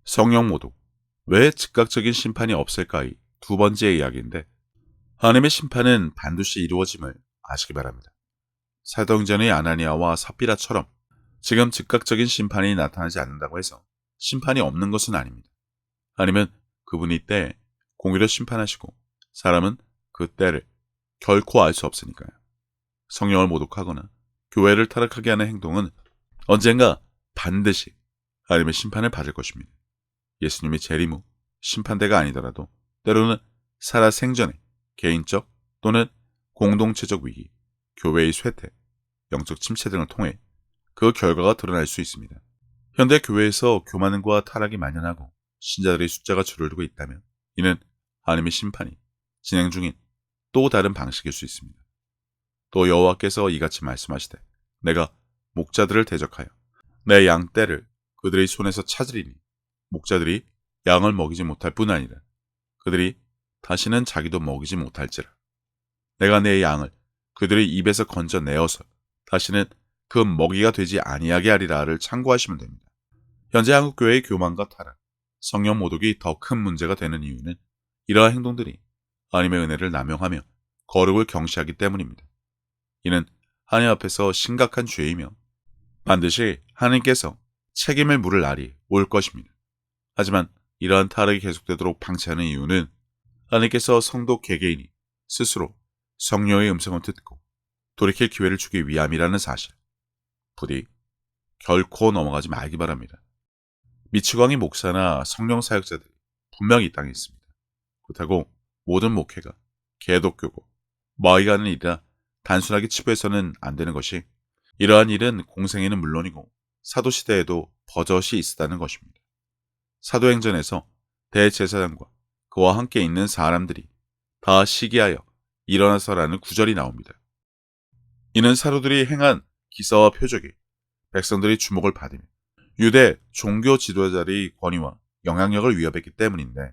성령 모독, 왜 즉각적인 심판이 없을까의 두 번째 이야기인데, 하나님의 심판은 반드시 이루어짐을 아시기 바랍니다. 사도행전의 아나니아와 삽비라처럼 지금 즉각적인 심판이 나타나지 않는다고 해서 심판이 없는 것은 아닙니다. 하나님은 그분이 때에 공의로 심판하시고 사람은 그 때를 결코 알 수 없으니까요. 성령을 모독하거나 교회를 타락하게 하는 행동은 언젠가 반드시 하나님의 심판을 받을 것입니다. 예수님이 재림 후 심판대가 아니더라도 때로는 살아생전에 개인적 또는 공동체적 위기, 교회의 쇠퇴, 영적 침체 등을 통해 그 결과가 드러날 수 있습니다. 현대 교회에서 교만과 타락이 만연하고 신자들의 숫자가 줄어들고 있다면 이는 하나님의 심판이 진행 중인 또 다른 방식일 수 있습니다. 또 여호와께서 이같이 말씀하시되 내가 목자들을 대적하여 내 양 떼를 그들의 손에서 찾으리니 목자들이 양을 먹이지 못할 뿐 아니라 그들이 다시는 자기도 먹이지 못할지라. 내가 내 양을 그들의 입에서 건져내어서 다시는 그 먹이가 되지 아니하게 하리라를 참고하시면 됩니다. 현재 한국교회의 교만과 타락, 성령 모독이 더 큰 문제가 되는 이유는 이러한 행동들이 하나님의 은혜를 남용하며 거룩을 경시하기 때문입니다. 이는 하나님 앞에서 심각한 죄이며 반드시 하나님께서 책임을 물을 날이 올 것입니다. 하지만 이러한 타락이 계속되도록 방치하는 이유는 하나님께서 성도 개개인이 스스로 성령의 음성을 듣고 돌이킬 기회를 주기 위함이라는 사실, 부디 결코 넘어가지 말기 바랍니다. 미치광이 목사나 성령 사역자들이 분명히 이 땅에 있습니다. 그렇다고 모든 목회가 개독교고 마귀가 하는 일이라 단순하게 치부해서는 안 되는 것이, 이러한 일은 공생에는 물론이고 사도시대에도 버젓이 있었다는 것입니다. 사도행전에서 대제사장과 그와 함께 있는 사람들이 다 시기하여 일어나서라는 구절이 나옵니다. 이는 사도들이 행한 기사와 표적이 백성들의 주목을 받으며 유대 종교 지도자들의 권위와 영향력을 위협했기 때문인데,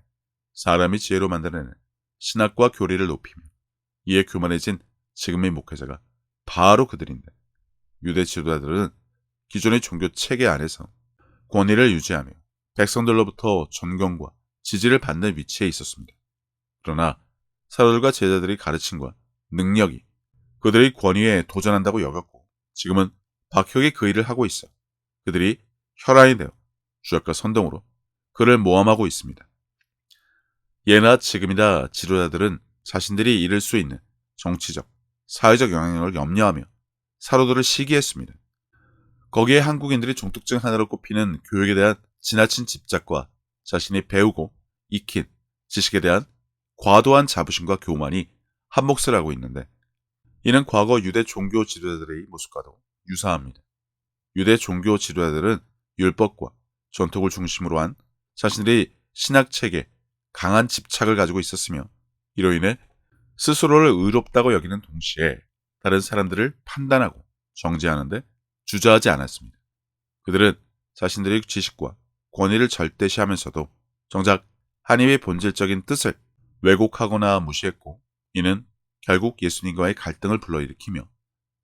사람이 지혜로 만들어내는 신학과 교리를 높이며 이에 교만해진 지금의 목회자가 바로 그들인데, 유대 지도자들은 기존의 종교 체계 안에서 권위를 유지하며 백성들로부터 존경과 지지를 받는 위치에 있었습니다. 그러나 사도들과 제자들의 가르침과 능력이 그들의 권위에 도전한다고 여겼고, 지금은 박혁이 그 일을 하고 있어 그들이 혈안이 되어 주역과 선동으로 그를 모함하고 있습니다. 예나 지금이나 지도자들은 자신들이 이룰 수 있는 정치적, 사회적 영향력을 염려하며 사도들을 시기했습니다. 거기에 한국인들이 종특증 하나로 꼽히는 교육에 대한 지나친 집착과 자신이 배우고 익힌 지식에 대한 과도한 자부심과 교만이 한몫을 하고 있는데, 이는 과거 유대 종교 지도자들의 모습과도 유사합니다. 유대 종교 지도자들은 율법과 전통을 중심으로 한 자신들의 신학책에 강한 집착을 가지고 있었으며, 이로 인해 스스로를 의롭다고 여기는 동시에 다른 사람들을 판단하고 정죄하는데 주저하지 않았습니다. 그들은 자신들의 지식과 권위를 절대시하면서도 정작 하나님의 본질적인 뜻을 왜곡하거나 무시했고, 이는 결국 예수님과의 갈등을 불러일으키며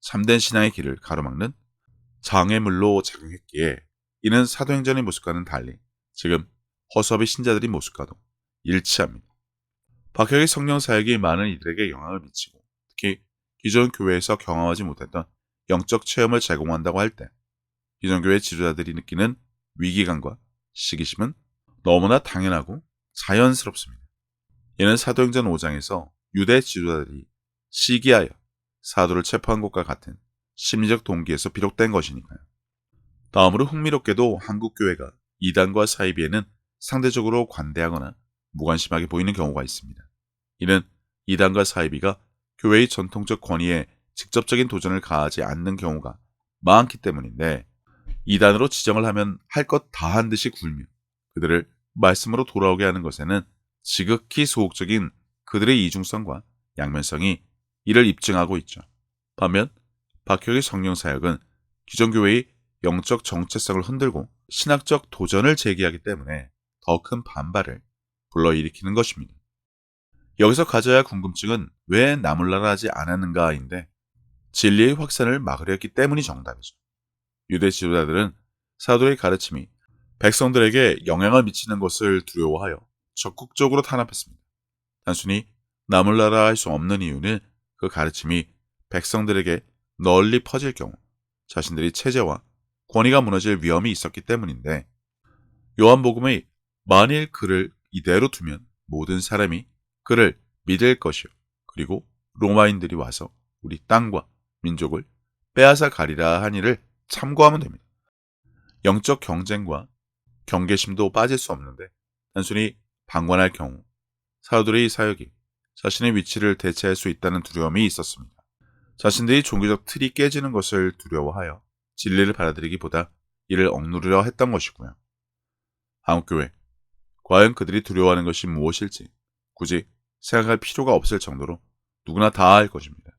참된 신앙의 길을 가로막는 장애물로 작용했기에, 이는 사도행전의 모습과는 달리 지금 허수아비 신자들의 모습과도 일치합니다. 박혁의 성령 사역이 많은 이들에게 영향을 미치고, 특히 기존 교회에서 경험하지 못했던 영적 체험을 제공한다고 할 때 기존 교회 지도자들이 느끼는 위기감과 시기심은 너무나 당연하고 자연스럽습니다. 이는 사도행전 5장에서 유대 지도자들이 시기하여 사도를 체포한 것과 같은 심리적 동기에서 비롯된 것이니까요. 다음으로 흥미롭게도 한국 교회가 이단과 사이비에는 상대적으로 관대하거나 무관심하게 보이는 경우가 있습니다. 이는 이단과 사이비가 교회의 전통적 권위에 직접적인 도전을 가하지 않는 경우가 많기 때문인데, 이단으로 지정을 하면 할 것 다 한 듯이 굴며 그들을 말씀으로 돌아오게 하는 것에는 지극히 소극적인 그들의 이중성과 양면성이 이를 입증하고 있죠. 반면 박혁의 성령 사역은 기존 교회의 영적 정체성을 흔들고 신학적 도전을 제기하기 때문에 더 큰 반발을 불러일으키는 것입니다. 여기서 가져야 할 궁금증은 왜 나몰라라 하지 않았는가인데, 진리의 확산을 막으려 했기 때문이 정답이죠. 유대 지도자들은 사도의 가르침이 백성들에게 영향을 미치는 것을 두려워하여 적극적으로 탄압했습니다. 단순히 나몰라라 할 수 없는 이유는 그 가르침이 백성들에게 널리 퍼질 경우 자신들이 체제와 권위가 무너질 위험이 있었기 때문인데, 요한복음의 만일 그를 이대로 두면 모든 사람이 그를 믿을 것이요 그리고 로마인들이 와서 우리 땅과 민족을 빼앗아 가리라 하니를 참고하면 됩니다. 영적 경쟁과 경계심도 빠질 수 없는데, 단순히 방관할 경우 사도들의 사역이 자신의 위치를 대체할 수 있다는 두려움이 있었습니다. 자신들이 종교적 틀이 깨지는 것을 두려워하여 진리를 받아들이기보다 이를 억누르려 했던 것이고요. 한국교회, 과연 그들이 두려워하는 것이 무엇일지 굳이 생각할 필요가 없을 정도로 누구나 다 알 것입니다.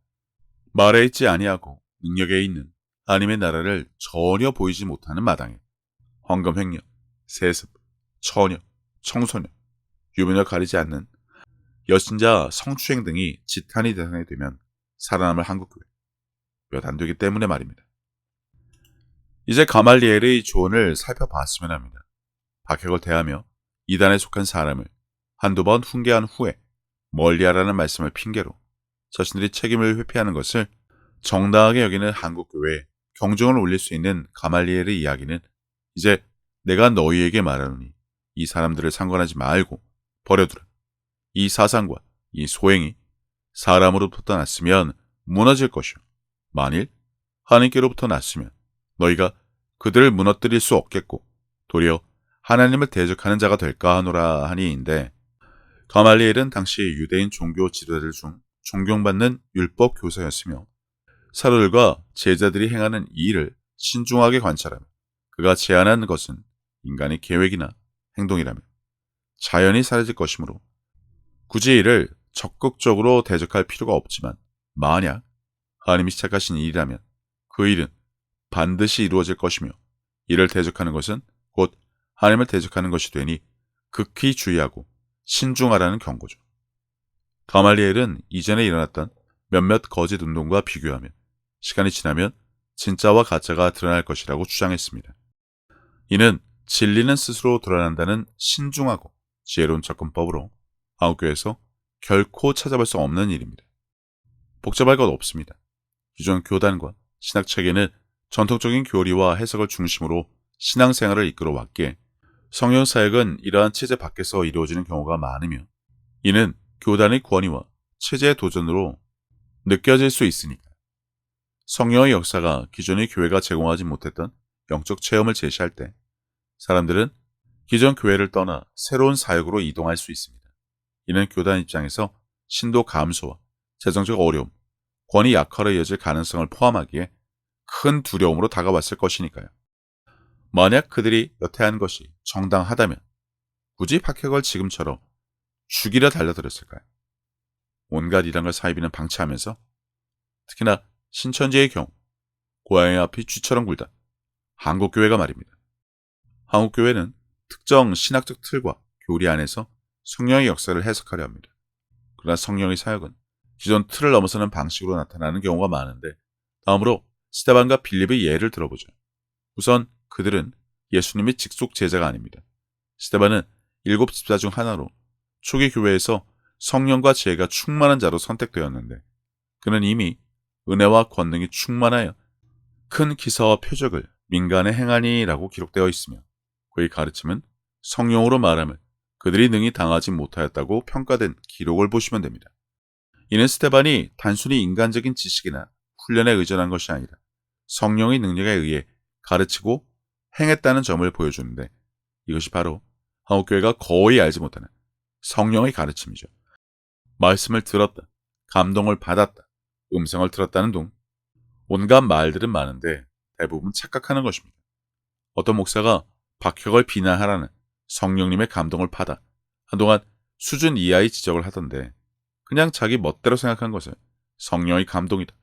말에 있지 아니하고 능력에 있는 하나님의 나라를 전혀 보이지 못하는 마당에 헌금 횡령, 세습, 처녀, 청소년, 유부녀 가리지 않는 여신자 성추행 등이 지탄이 대상이 되면 살아남을 한국교회 몇 안 되기 때문에 말입니다. 이제 가말리엘의 조언을 살펴봤으면 합니다. 박해걸 대하며 이단에 속한 사람을 한두 번 훈계한 후에 멀리하라는 말씀을 핑계로 자신들이 책임을 회피하는 것을 정당하게 여기는 한국교회에 경종을 울릴 수 있는 가말리엘의 이야기는 이제 내가 너희에게 말하노니 이 사람들을 상관하지 말고 버려두라. 이 사상과 이 소행이 사람으로부터 났으면 무너질 것이요 만일 하나님께로부터 났으면 너희가 그들을 무너뜨릴 수 없겠고 도리어 하나님을 대적하는 자가 될까 하노라 하니인데, 가말리엘은 당시 유대인 종교 지도자들 중 존경받는 율법 교사였으며 사도들과 제자들이 행하는 이 일을 신중하게 관찰하며 그가 제안한 것은 인간의 계획이나 행동이라면 자연히 사라질 것이므로 굳이 이를 적극적으로 대적할 필요가 없지만, 만약 하나님이 시작하신 일이라면 그 일은 반드시 이루어질 것이며 이를 대적하는 것은 곧 하나님을 대적하는 것이 되니 극히 주의하고 신중하라는 경고죠. 가말리엘은 이전에 일어났던 몇몇 거짓 운동과 비교하며 시간이 지나면 진짜와 가짜가 드러날 것이라고 주장했습니다. 이는 진리는 스스로 드러난다는 신중하고 지혜로운 접근법으로 한국교회에서 결코 찾아볼 수 없는 일입니다. 복잡할 것 없습니다. 기존 교단과 신학체계는 전통적인 교리와 해석을 중심으로 신앙생활을 이끌어 왔기에 성령 사역은 이러한 체제 밖에서 이루어지는 경우가 많으며, 이는 교단의 권위와 체제의 도전으로 느껴질 수 있으니까 성령의 역사가 기존의 교회가 제공하지 못했던 영적 체험을 제시할 때 사람들은 기존 교회를 떠나 새로운 사역으로 이동할 수 있습니다. 이는 교단 입장에서 신도 감소와 재정적 어려움, 권위 약화로 이어질 가능성을 포함하기에 큰 두려움으로 다가왔을 것이니까요. 만약 그들이 여태 한 것이 정당하다면 굳이 박해걸 지금처럼 죽이려 달려들었을까요? 온갖 이단과 사이비는 방치하면서, 특히나 신천지의 경우 고양이 앞이 쥐처럼 굴다 한국교회가 말입니다. 한국교회는 특정 신학적 틀과 교리 안에서 성령의 역사를 해석하려 합니다. 그러나 성령의 사역은 기존 틀을 넘어서는 방식으로 나타나는 경우가 많은데, 다음으로 스데반과 빌립의 예를 들어보죠. 우선 그들은 예수님의 직속 제자가 아닙니다. 스데반은 7 집사 중 하나로 초기 교회에서 성령과 지혜가 충만한 자로 선택되었는데, 그는 이미 은혜와 권능이 충만하여 큰 기사와 표적을 민간에 행하니라고 기록되어 있으며, 그의 가르침은 성령으로 말함을 그들이 능히 당하지 못하였다고 평가된 기록을 보시면 됩니다. 이는 스데반이 단순히 인간적인 지식이나 훈련에 의존한 것이 아니라 성령의 능력에 의해 가르치고 행했다는 점을 보여주는데, 이것이 바로 한국교회가 거의 알지 못하는 성령의 가르침이죠. 말씀을 들었다, 감동을 받았다, 음성을 들었다는 등 온갖 말들은 많은데 대부분 착각하는 것입니다. 어떤 목사가 박혁을 비난하라는 성령님의 감동을 받아 한동안 수준 이하의 지적을 하던데, 그냥 자기 멋대로 생각한 것을 성령의 감동이다,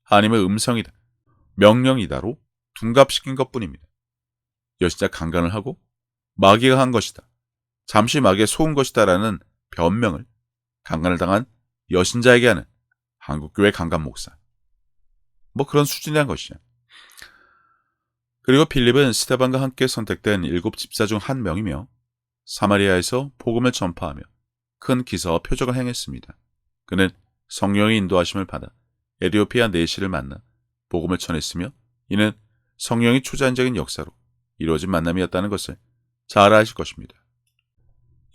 하나님의 음성이다, 명령이다로 둔갑시킨 것뿐입니다. 여신자 강간을 하고 마귀가 한 것이다, 잠시 마귀에 속은 것이다 라는 변명을 강간을 당한 여신자에게 하는 한국교회 강간 목사, 뭐 그런 수준이란 것이죠. 그리고 빌립은 스데반과 함께 선택된 7 집사 중 한 명이며 사마리아에서 복음을 전파하며 큰 기사와 표적을 행했습니다. 그는 성령의 인도하심을 받아 에디오피아 내시를 만나 복음을 전했으며 이는 성령의 초자연적인 역사로 이루어진 만남이었다는 것을 잘 아실 것입니다.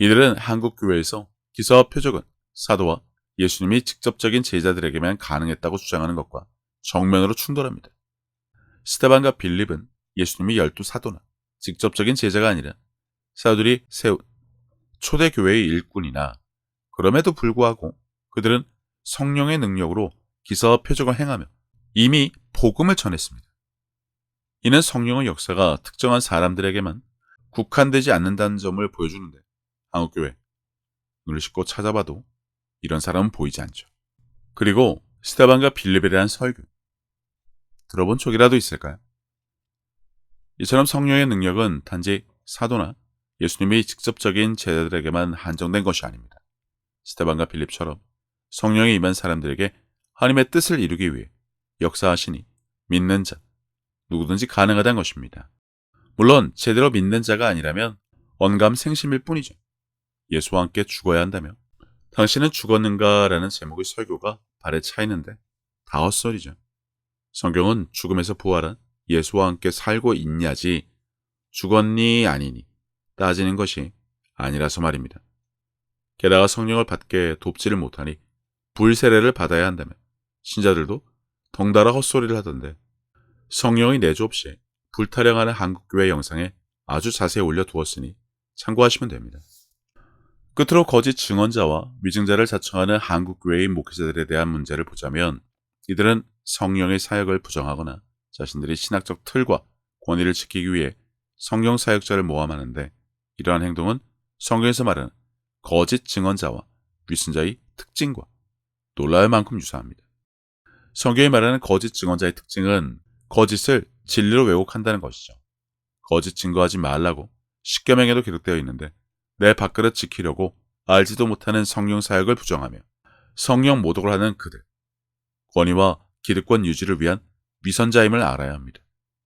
이들은 한국 교회에서 기사와 표적은 사도와 예수님이 직접적인 제자들에게만 가능했다고 주장하는 것과 정면으로 충돌합니다. 스데반과 빌립은 예수님이 12 사도나 직접적인 제자가 아니라 사도들이 세운 초대교회의 일꾼이나 그럼에도 불구하고 그들은 성령의 능력으로 기사와 표적을 행하며 이미 복음을 전했습니다. 이는 성령의 역사가 특정한 사람들에게만 국한되지 않는다는 점을 보여주는데 한국교회 눈을 씻고 찾아봐도 이런 사람은 보이지 않죠. 그리고 스데반과 빌립에 대한 설교 들어본 적이라도 있을까요? 이처럼 성령의 능력은 단지 사도나 예수님이 직접적인 제자들에게만 한정된 것이 아닙니다. 스데반과 빌립처럼 성령이 임한 사람들에게 하나님의 뜻을 이루기 위해 역사하시니 믿는 자, 누구든지 가능하다는 것입니다. 물론 제대로 믿는 자가 아니라면 언감생심일 뿐이죠. 예수와 함께 죽어야 한다며 당신은 죽었는가? 라는 제목의 설교가 발에 차이는데 다 헛소리죠. 성경은 죽음에서 부활한 예수와 함께 살고 있냐지 죽었니 아니니 따지는 것이 아니라서 말입니다. 게다가 성령을 받게 돕지를 못하니 불세례를 받아야 한다며 신자들도 덩달아 헛소리를 하던데 성령의 내주 없이 불타령하는 한국교회 영상에 아주 자세히 올려두었으니 참고하시면 됩니다. 끝으로 거짓 증언자와 위증자를 자청하는 한국교회의 목회자들에 대한 문제를 보자면 이들은 성령의 사역을 부정하거나 자신들의 신학적 틀과 권위를 지키기 위해 성령 사역자를 모함하는데 이러한 행동은 성경에서 말하는 거짓 증언자와 위선자의 특징과 놀라울 만큼 유사합니다. 성경이 말하는 거짓 증언자의 특징은 거짓을 진리로 왜곡한다는 것이죠. 거짓 증거하지 말라고 십계명에도 기록되어 있는데 내 밥그릇 지키려고 알지도 못하는 성령 사역을 부정하며 성령 모독을 하는 그들, 권위와 기득권 유지를 위한 위선자임을 알아야 합니다.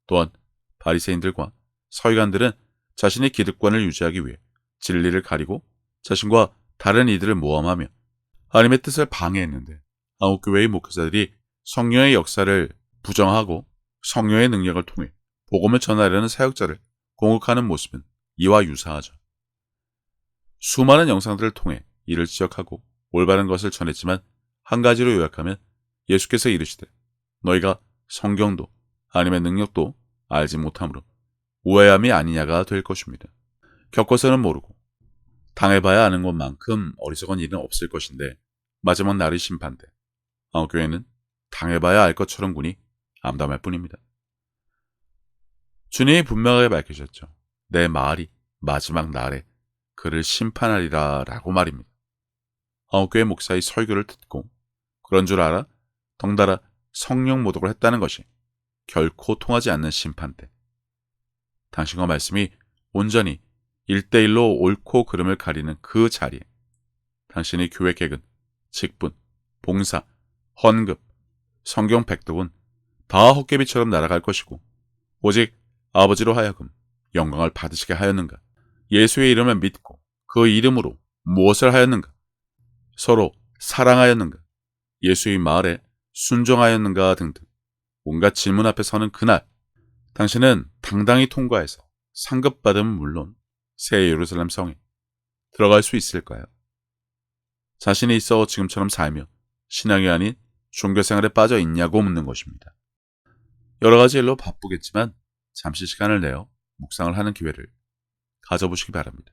또한 바리새인들과 서기관들은 자신의 기득권을 유지하기 위해 진리를 가리고 자신과 다른 이들을 모함하며 하나님의 뜻을 방해했는데 한국교회의 목회자들이 성령의 역사를 부정하고 성령의 능력을 통해 복음을 전하려는 사역자를 공격하는 모습은 이와 유사하죠. 수많은 영상들을 통해 이를 지적하고 올바른 것을 전했지만 한 가지로 요약하면 예수께서 이르시되 너희가 성경도 하나님의 능력도 알지 못함으로 오해함이 아니냐가 될 것입니다. 겪어서는 모르고 당해봐야 아는 것만큼 어리석은 일은 없을 것인데 마지막 날의 심판 때 한국교회는 당해봐야 알 것처럼 군이 암담할 뿐입니다. 주님이 분명하게 밝히셨죠. 내 말이 마지막 날에 그를 심판하리라 라고 말입니다. 한국교회 목사의 설교를 듣고 그런 줄 알아 덩달아 성령 모독을 했다는 것이 결코 통하지 않는 심판 때 당신과 말씀이 온전히 1대1로 옳고 그름을 가리는 그 자리에 당신의 교회 개근, 직분, 봉사, 헌금, 성경 백독은 다 헛개비처럼 날아갈 것이고 오직 아버지로 하여금 영광을 받으시게 하였는가? 예수의 이름을 믿고 그 이름으로 무엇을 하였는가? 서로 사랑하였는가? 예수의 말에 순종하였는가? 등등 온갖 질문 앞에 서는 그날 당신은 당당히 통과해서 상급받음은 물론 새 예루살렘 성에 들어갈 수 있을까요? 자신이 있어 지금처럼 살며 신앙이 아닌 종교생활에 빠져 있냐고 묻는 것입니다. 여러 가지 일로 바쁘겠지만 잠시 시간을 내어 묵상을 하는 기회를 가져보시기 바랍니다.